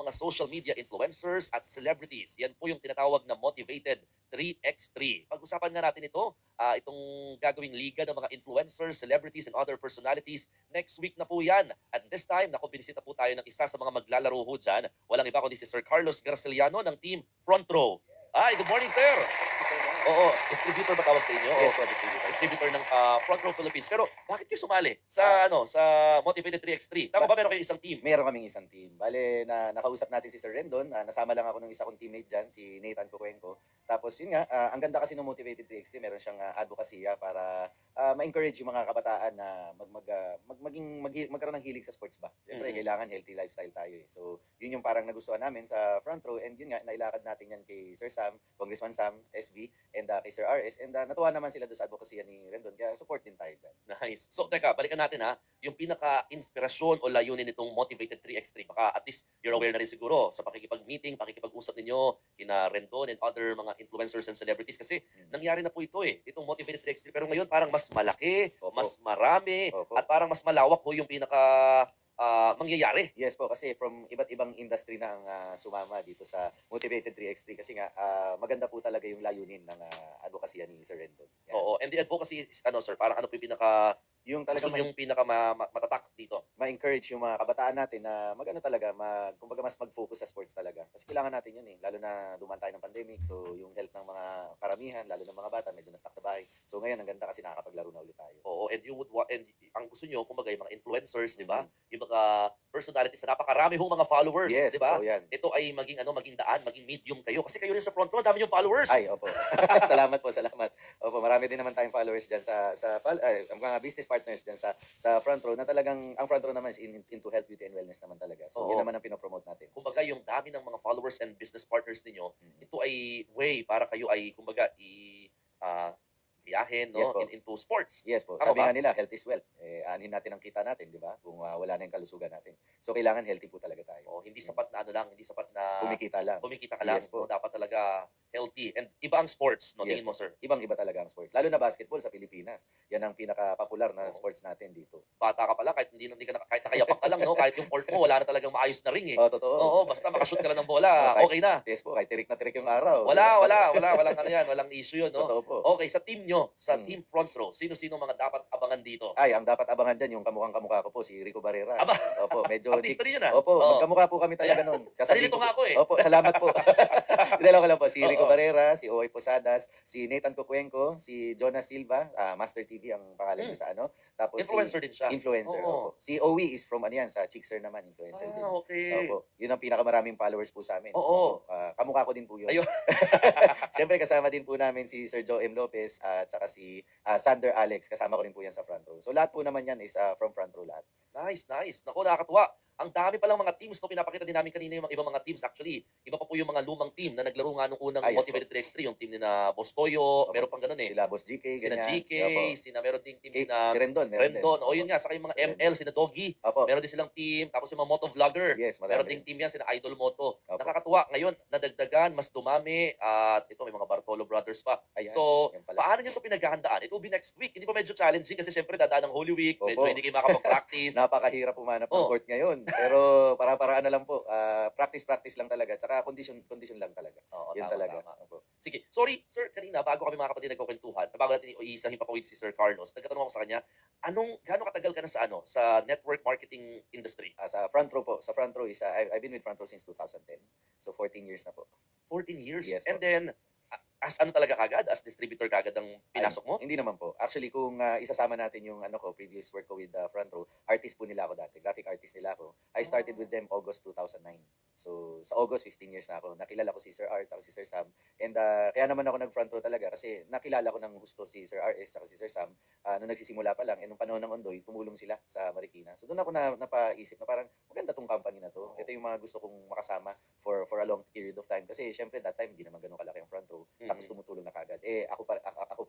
mga social media influencers at celebrities. Yan po yung tinatawag na Motivated 3x3. Pag-usapan nga natin ito, itong gagawing liga ng mga influencers, celebrities, and other personalities. Next week na po yan. At this time, naku, binisita po tayo ng isa sa mga maglalaro ho dyan. Walang iba kundi si Sir Carlos Garceliano ng team Front Row. Hi, good morning, sir. Oo, distributor ba tawag sa inyo? Yes, Oo, po, distributor. distributor ng Front Row Philippines. Pero bakit kayo sumali sa sa Motivated 3x3? Tama ba meron kayong isang team? Meron kaming isang team. Bale, nakausap natin si Sir Rendon. Nasama lang ako ng isa kong teammate dyan, si Nathan Cucuenco. Tapos yun nga, ang ganda kasi ng Motivated 3x3, meron siyang advokasya para ma-encourage yung mga kabataan na magkaroon ng hilig sa sports ba. Siyempre, kailangan healthy lifestyle tayo eh. So, yun yung parang nagustuhan namin sa Front Row. And yun nga, nailakad natin yan kay Sir Sam, Congressman Sam, SV, and kay Sir RS. And natuwa naman sila doon sa advokasya ni Rendon. Kaya support din tayo dyan. Nice. So, teka, balikan natin yung pinaka-inspirasyon o layunin nitong Motivated 3x3. Baka at least you're aware na rin siguro sa pakikipag-meeting, pakikipag-usap ninyo kina Rendon and other mga influencers and celebrities kasi nangyari na po ito itong Motivated 3x3. Pero ngayon parang mas malaki, Opo. mas marami, Opo. at parang mas malawak ho yung mangyayari. Yes po, kasi from iba't ibang industry na ang sumama dito sa Motivated 3x3 kasi nga maganda po talaga yung layunin ng advokasya ni Sir Rendon. Yan. Oo, and the advocacy is, sir, parang ano po yung Yung gusto talaga yung matatak dito? ma-encourage yung mga kabataan natin na kumbaga mas mag-focus sa sports talaga. Kasi kailangan natin yun lalo na dumaan tayo ng pandemic. So yung health ng mga karamihan, lalo ng mga bata, medyo na-stuck sa bahay. So ngayon, ang ganda kasi nakakapaglaro na ulit tayo. Oo, and ang gusto nyo, kumbaga, yung mga influencers, di ba? Yung mga personalities na napakarami hong mga followers, Yes, di ba? totoo yan. Ito ay maging daan, maging medium kayo. Kasi kayo rin sa Front Row, dami yung followers. Ay, opo. Salamat po, salamat. Opo, marami din naman tayong followers diyan ang mga business partners diyan sa Front Row na talagang ang Front Row naman is into health, beauty and wellness naman talaga. So, yun naman ang pinopromote natin. Kumbaga, yung dami ng mga followers and business partners ninyo, ito ay way para kayo ay, kumbaga, biyahin, no? Yes po. Into sports. Yes po. Tama Sabi ba? nga nila, health is wealth. Anin natin ang kita natin, di ba? Kung wala na yung kalusugan natin. So, kailangan healthy po talaga tayo. Oh, hindi sapat na hindi sapat na Kumikita lang. kumikita ka lang. Yes po. No? Dapat talaga healthy. And iba ang sports, no? Yes Tingin mo, sir? Ibang-iba talaga ang sports. Lalo na basketball sa Pilipinas. Yan ang pinaka-popular na sports natin dito. Bata ka pa lang, kahit kahit nakayapak ka lang, no? Kahit yung court mo, wala na talagang maayos na ring, eh. Oh, totoo. Oo, basta makashoot ka lang ng bola, okay na. Yes po, kahit tirik na tirik yung araw. Walang ano yan, walang issue yun, no? Totoo po. Okay, sa team nyo, sa team Front Row, sino-sino mga dapat abangan dito? Ay, ang dapat abangan dyan, yung kamukhang-kamukha ko po, si Rico Barrera. Aba, Opo, medyo... artista rin yun, Opo, Oo. magkamukha po kami talaga nun. Nalilito nga ako, eh. Opo, salamat po. Dalawa ko lang po, si Rico Oo. Barrera, si Oy Posadas, si Nathan Cucuenco, si Jonas Silva, Master TV ang pangalan niya sa ano. Tapos Influencer din siya. Influencer, Oo. opo. Si Owie is from sa Chickser naman, influencer din. Okay. Opo, yun ang pinakamaraming followers po sa amin. Oo. Opo, kamukha ko din po yun. Ayun. Siyempre kasama din po namin si Sir Joe M. Lopez at saka si Sander Alex. Kasama ko rin po yan sa Front Row. So lahat po naman yan is from Front Row lahat. Nice. Naku, nakakatuwa. Ang dami palang mga teams, no? Pinapakita din namin kanina yung mga ibang mga teams. Actually, iba pa po yung mga lumang team na naglaro nga nung unang Yes Motivated 3x3, yung team ni na Boss Toyo, meron pang ganun eh. Sila Boss GK, Sina ganyan. GK, meron ding team sina Si Rendon, meron Rendon. din. O yun nga, saka yung mga ML, sina Doggy. Opo. Meron din silang team. Tapos yung mga motovlogger. Yes, marami. Meron ding team yan, sina Idol Moto. Opo. Nakakatuwa. Ngayon, nadagdagan, mas dumami. At ito, may mga Bartolo Brothers pa. Ayan, So, yan pala. paano nyo ito pinaghahandaan? It will be next week. Hindi pa medyo challenging kasi syempre dadaan ng Holy Week. Opo. Medyo hindi kayo makapag-practice. Napakahirap umanap ng Oo. court ngayon. Pero para-paraan na lang po. Practice lang talaga. Tsaka condition lang talaga. Oo, Yun tama, talaga. tama. Opo. Sige. Sorry, sir, kanina, bago kami mga kapatid nagkukwentuhan, bago natin isahin pa si Sir Carlos, nagkatanong ako sa kanya, gaano katagal ka na sa network marketing industry? Sa Front Row po. Sa Front Row is, I've been with Front Row since 2010. So 14 years na po. 14 years? Yes, And po. then, as ano talaga kagad? As distributor kagad ang pinasok mo? Ay, hindi naman po. Actually, kung isasama natin yung previous work ko with Front Row, artist po nila ako dati. Graphic artist nila ako. I started with them August 2009. So, sa August, 15 years na ako. Nakilala ko si Sir Art at si Sir Sam. And kaya naman ako nag-Front Row talaga kasi nakilala ko ng gusto si Sir RS at si Sir Sam nung nagsisimula pa lang. And nung panahon ng Ondoy, tumulong sila sa Marikina. So, doon ako napaisip na parang maganda tong company na to. Ito yung mga gusto kong makasama for a long period of time. Kasi syempre, that time, hindi naman ganun kalaki ang Front Row. Tapos tumutulong na kagad.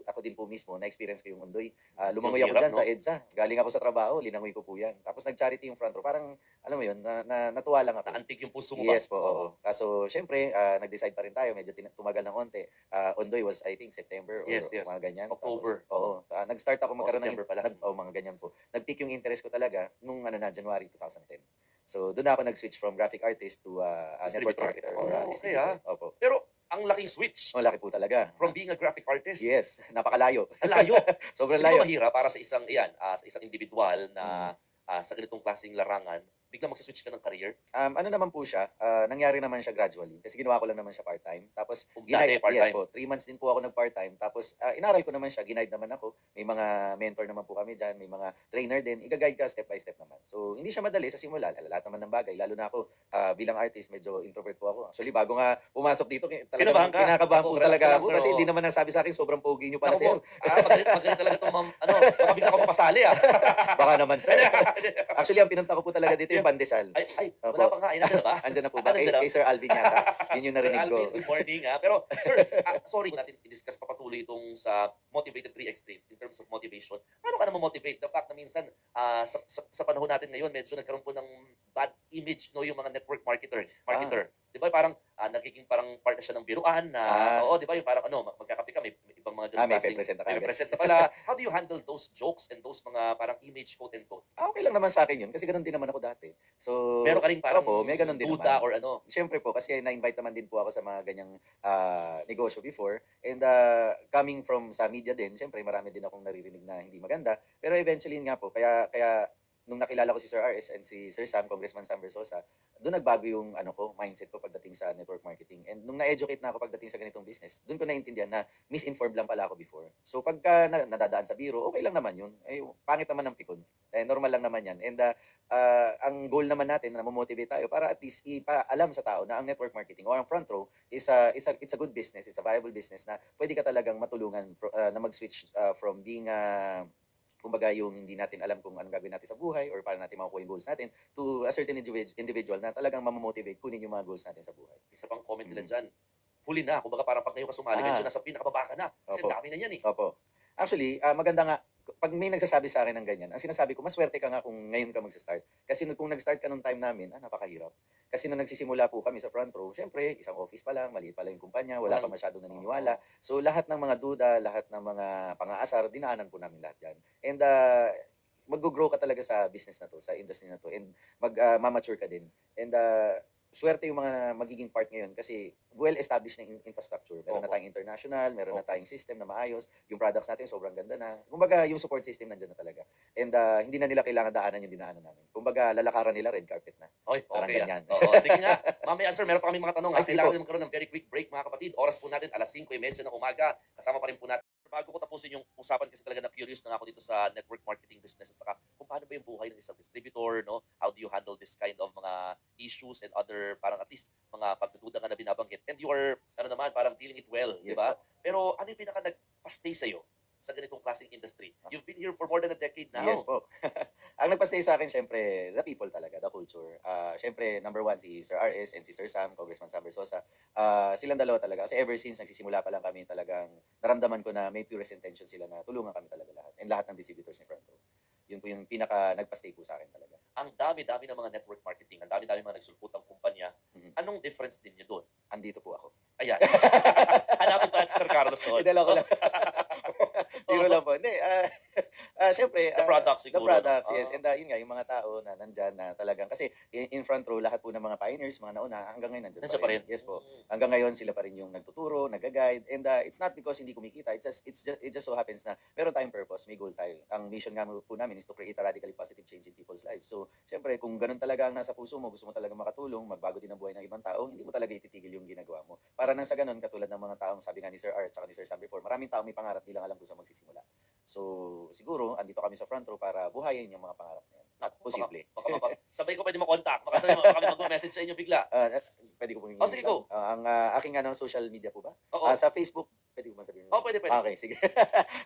Ako din po mismo, na-experience ko yung Ondoy. Lumangoy Yung ako hirap, dyan no? sa EDSA. Galing ako sa trabaho, linangoy ko po yan. Tapos nag-charity yung Front Row. Parang, alam mo yun, natuwa lang ako. Naantig yung puso mo ba? Yes po, oo. Kaso, syempre, nag-decide pa rin tayo. Medyo tumagal ng konti. Ondoy was, I think, September or Yes. mga ganyan. October. Tapos, oo. Nag-start ako magkaroon September pala. mga ganyan po. Nag-peak yung interest ko talaga nung January 2010. So doon ako nag-switch from graphic artist to network Distributor. marketer. Oh, okay, distributor. Opo. Pero ang laking switch Oh, laki po talaga. from being a graphic artist. Yes, napakalayo. Ang layo. Sobrang Hindi layo. ba mahirap para sa isang, sa isang individual Mm. na sa ganitong klaseng larangan, biglang magsiswitch ka ng career? Ano naman po siya, nangyari naman siya gradually. Kasi ginawa ko lang naman siya part-time. Tapos, Dati, part-time. yes po, 3 months din po ako nag-part-time. Tapos, inaral ko naman siya, ginaide naman ako. May mga mentor naman po kami dyan, may mga trainer din. Iga-guide ka step by step naman. So, hindi siya madali sa simula. Lahat naman ng bagay. Lalo na ako, bilang artist, medyo introvert po ako. Actually, bago nga pumasok dito, Kinabahan ka? kinakabahan po Relax ka talaga lang, ako. sir, Kasi oo. hindi naman nasabi sa akin, sobrang pogi nyo para Ako po, sa'yo. magaling talaga itong baka bigla ka mapasali Baka naman, sir. Actually, ang pinunta ko po talaga dito yung Pandesal. Ay, Opo. wala pa nga. Nandiyan na ba? Andyan na po ba? Nandiyan na? Kay Sir Alvin yata. Yun yung Sir narinig ko. Alvin, good morning Pero, sir, sorry natin i-discuss papatuloy itong sa Motivated 3 Extremes in terms of motivation. Paano ka na motivate? The fact na minsan, sa panahon natin ngayon, medyo nagkaroon po ng bad image no yung mga network marketer. Di ba parang nagiging parang part na siya ng biruan na, oo, di ba yung parang magkakape ka, may ibang mga ganun May klaseng- present na may kagad. present na pala. How do you handle those jokes and those mga parang image quote and quote? Okay lang naman sa akin yun kasi ganun din naman ako dati. So, Meron ka rin parang opo, may ganun din duda naman. or ano? Siyempre po kasi na-invite naman din po ako sa mga ganyang negosyo before and coming from sa media din, siyempre marami din akong naririnig na hindi maganda. Pero eventually nga po, kaya nung nakilala ko si Sir RS and si Sir Sam, Congressman Sam Versosa, doon nagbago yung mindset ko pagdating sa network marketing. And nung na-educate na ako pagdating sa ganitong business, doon ko naintindihan na misinformed lang pala ako before. So pagka nadadaan sa biro, okay lang naman yun. Eh, pangit naman ng pikon. Normal lang naman yan. And ang goal naman natin na motivate tayo para at least ipaalam sa tao na ang network marketing o ang front row it's a good business, it's a viable business na pwede ka talagang matulungan na mag-switch from being kumbaga yung hindi natin alam kung anong gagawin natin sa buhay or paano natin makukuha yung goals natin to a certain individual na talagang mamamotivate kunin yung mga goals natin sa buhay. Isa pang comment nila dyan, huli na. Kumbaga parang pag ngayon ka sumali, medyo nasa pinakababa ka na. Kasi Opo. ang dami na yan eh. Opo. Actually, maganda nga, pag may nagsasabi sa akin ng ganyan, ang sinasabi ko, maswerte ka nga kung ngayon ka magsa-start. Kasi kung nag-start ka nung time namin, napakahirap. Kasi nung nagsisimula po kami sa front row, syempre, isang office pa lang, maliit pa lang yung kumpanya, wala pa masyadong naniniwala. So, lahat ng mga duda, lahat ng mga pang-aasar, dinaanan po namin lahat yan. And mag-grow ka talaga sa business na to, sa industry na to, and mag-mature ka din. And swerte yung mga magiging part ngayon kasi well-established na infrastructure. Meron na tayong international, meron na tayong system na maayos, yung products natin sobrang ganda na. Kumbaga, yung support system nandiyan na talaga. And hindi na nila kailangan daanan yung dinaanan namin. Kumbaga, lalakaran nila red carpet na. Oy, Parang okay. ganyan. Oo, sige nga. Mamaya sir, meron pa kami mga tanong. Ay, sige Kailangan po. din magkaroon ng very quick break mga kapatid. Oras po natin, alas 5:30 ng umaga. Kasama pa rin po natin. Bago ko tapusin yung usapan kasi talaga na curious na ako dito sa network marketing business at saka kung paano ba yung buhay ng isang distributor, no? How do you handle this kind of mga issues and other parang at least mga pagdududa nga na binabanggit. And you are, parang dealing it well, di Yes, ba? Pero ano yung pinaka nagpa-stay sa'yo sa ganitong klaseng industry? You've been here for more than a decade now. Yes po. Ang nagpa-stay sa akin, syempre, the people talaga, the culture. Syempre, number one, si Sir RS and si Sir Sam, Congressman Sam Versosa. Silang dalawa talaga. Kasi ever since nagsisimula pa lang kami, talagang naramdaman ko na may purest intention sila na tulungan kami talaga lahat. And lahat ng distributors ni Front Row. Yun po yung pinaka nagpa-stay po sa akin talaga. Ang dami-dami ng mga network marketing, ang dami-dami mga nagsulputang kumpanya. Mhm. Anong difference din niyo doon? Andito po ako. Ayan. Hanapin pa natin si Sir Carlos doon. Idala ko lang. Biro lang po. Hindi, syempre, The products the siguro, products, no? yes. And yun nga, yung mga tao na nandyan na talagang, kasi in front row, lahat po ng mga pioneers, mga nauna, hanggang ngayon Nandiyan pa rin. Yes po. Hanggang ngayon, sila pa rin yung nagtuturo, nag-guide. And it's not because hindi kumikita. It just so happens na meron tayong purpose, may goal tayo. Ang mission nga po namin is to create a radically positive change in people's lives. So, syempre, kung ganun talaga ang nasa puso mo, gusto mo talaga makatulong, magbago din ang buhay ng ibang tao, hindi mo talaga ititigil yung ginagawa mo. Para nang sa ganun, katulad ng mga taong sabi nga ni Sir Art at ni Sir Sam before, maraming tao may pangarap, di lang alam kung saan magsisimula. So, siguro, andito kami sa front row para buhayin yung mga pangarap na yan. Posible. Sabay ko pwede mo-contact. Baka kami mag-message sa inyo bigla. Pwede ko pong Oh, sige, go. ang aking social media po ba? Oo. Sa Facebook, pwede ko masabihin. Oh, pwede. Okay, sige.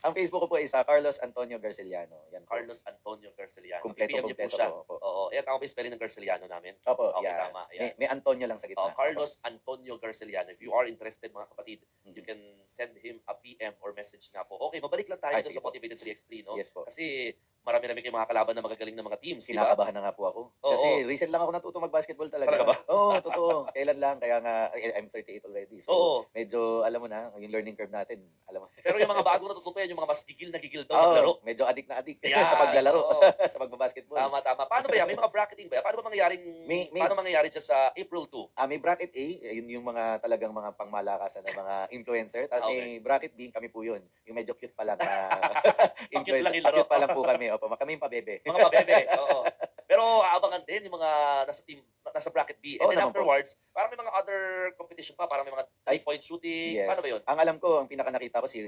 Ang Facebook ko po is Carlos Antonio Garceliano. Yan po. Carlos Antonio Garceliano. Kumpleto, I-PM niyo po siya. po. Oo. Tama ba yung spelling ng Garceliano namin? Opo, Okay, yan. tama. Yan. May Antonio lang sa gitna. Carlos Antonio Garceliano. If you are interested, mga kapatid, you can send him a PM or message nga po. Okay, mabalik lang tayo Ay, dito sige sa po. Motivated 3x3, no? Yes po. Kasi marami-rami kayong mga kalaban na magagaling na mga teams, di ba? Kinakabahan na nga po ako. Oo. Kasi recent lang ako natuto mag-basketball talaga. Talaga ba? Oo, totoo. Kailan lang, kaya nga, I'm 38 already. So, Oo. medyo, alam mo na, yung learning curve natin, alam mo. Pero yung mga bagong natututo yan, yung mga mas gigil na gigil daw Oo, maglaro. medyo addict na addict Yan, sa paglalaro, oo. sa pagbabasketball. Tama, tama. Paano ba yan? May mga bracketing ba yan? Paano ba mangyayaring, paano mangyayari dyan sa April 2? May bracket A, yun yung mga talagang mga pangmalakasan na mga influencer. Tapos Okay. may bracket B, kami po yun. Yung medyo cute pa lang. Pa-cute lang yung laro. Pa-cute pa lang po kami. Opo, kami yung pabebe. Mga pabebe, oo. Pero aabangan din yung mga nasa team, nasa bracket B. And Oo then naman po. afterwards, parang may mga other competition pa, parang may mga 3-point shooting. Yes. Paano ba yun? Ang alam ko, ang pinaka nakita ko si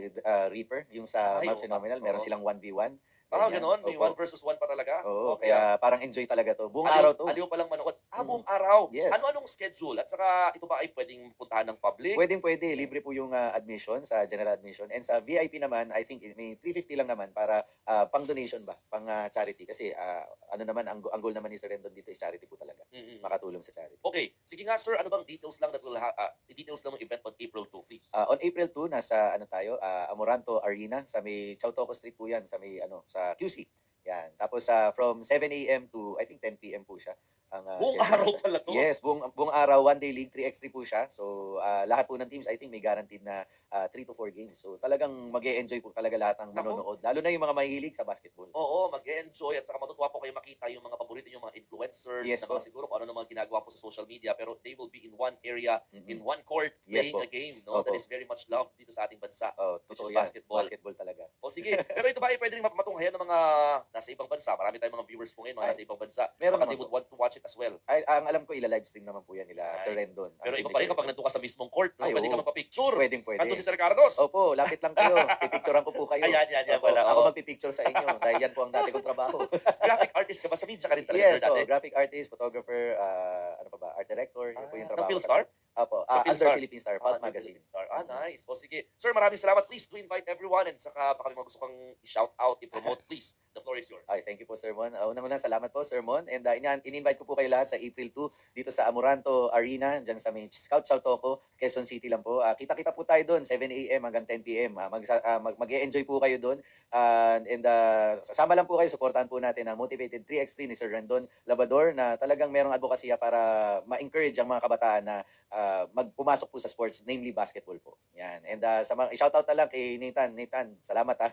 Reaper, yung sa Ay, Mavs oo, Phenomenal, meron oo. silang 1v1. Ah, Ganyan. gano'n? May Opo. 1 versus 1 pa talaga? Oo, Okay, kaya parang enjoy talaga to. Buong aliw, araw to. aliw pa lang manood. Mm. Buong araw. Yes. Ano-anong schedule? At saka, ito ba ay pwedeng puntahan ng public? Pwede. Libre po yung admission sa general admission. And sa VIP naman, I think may 350 lang naman para pang donation ba? Pang charity. Kasi ano naman, ang goal naman ni Sir Rendon dito is charity po talaga. Mm-mm. Makatulong sa charity. Okay. Sige nga, sir. Ano bang details lang that will details lang ng event on April 2, please? On April 2, nasa Amoranto Arena. Sa may Chowtoco Street po yan. Sa may sa QC. Yan. Tapos from 7 a.m. to I think 10 p.m. po siya. Ang Buong schedule. araw pala to? Yes, buong araw, one day league, 3x3 po siya. So, lahat po ng teams, I think may guaranteed na 3 to 4 games. So, talagang mag-e-enjoy po talaga lahat ng Naku. manonood. Lalo na yung mga mahihilig sa basketball. Oo, mag-enjoy at saka matutuwa po kayo makita yung mga paborito yung mga influencers Yes na po. mga siguro kung ano naman ginagawa po sa social media pero they will be in one area, in one court, Yes playing po. a game no, that Opo. is very much loved dito sa ating bansa. Which Totoo is yan. basketball. Basketball talaga. O sige, pero ito ba ay pwede rin matunghayan ng mga nasa ibang bansa? Marami tayong mga viewers po ngayon, mga Ay, nasa ibang bansa. meron Baka naman they would po. want to watch it as well. Ang alam ko, ila-livestream naman po yan nila, Sir Nice. Rendon. Pero Ang iba team pa ni rin Sir kapag nandun ka sa mismong court, no? Ay, Pwede ka oo. magpa-picture. Pwedeng. Nandun si Sir Carlos. Opo, lapit lang kayo. Pipicturean ko po kayo. Ayan, yan Opo, pala, Ako oo. magpipicture sa inyo dahil yan po ang dati kong trabaho. Graphic artist ka ba sa media ka rin talaga, Yes sir, po, dati? graphic artist, photographer, ano pa ba, art director, yun po yung Ng trabaho. Philstar? Opo, Sa Philstar? Under Philippine Star, Pulp Under Magazine. Philippine Star. Nice. O sige. Sir, maraming salamat. Please do invite everyone and saka baka may mga gusto kang i-shout out, i-promote, please. The floor is yours. Ay, thank you po, Sir Mon. Una-una, salamat po, Sir Mon. And in-invite ko po kayo lahat sa April 2 dito sa Amoranto Arena, dyan sa may Scout Chowtoco, Quezon City lang po. Kita-kita po tayo doon, 7 a.m. hanggang 10 p.m. Mag-e-enjoy po kayo doon. Sasama lang po kayo, supportahan po natin ang Motivated 3x3 ni Sir Rendon Labador na talagang merong advokasya para ma-encourage ang mga kabataan na pumasok po sa sports, namely basketball po. Yan. And shoutout na lang kay Nathan. Nathan, salamat ha.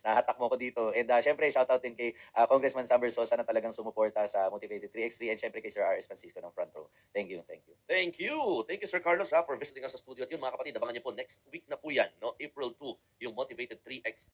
Nahatak mo ko dito. And syempre, shoutout din kay Congressman Sam Versosa na talagang sumuporta sa Motivated 3x3 and syempre kay Sir R.S. Francisco ng front row. Thank you. Thank you. Thank you, Sir Carlos, for visiting us sa studio. At yun, mga kapatid, abangan niyo po next week na po yan, no? April 2, yung Motivated 3x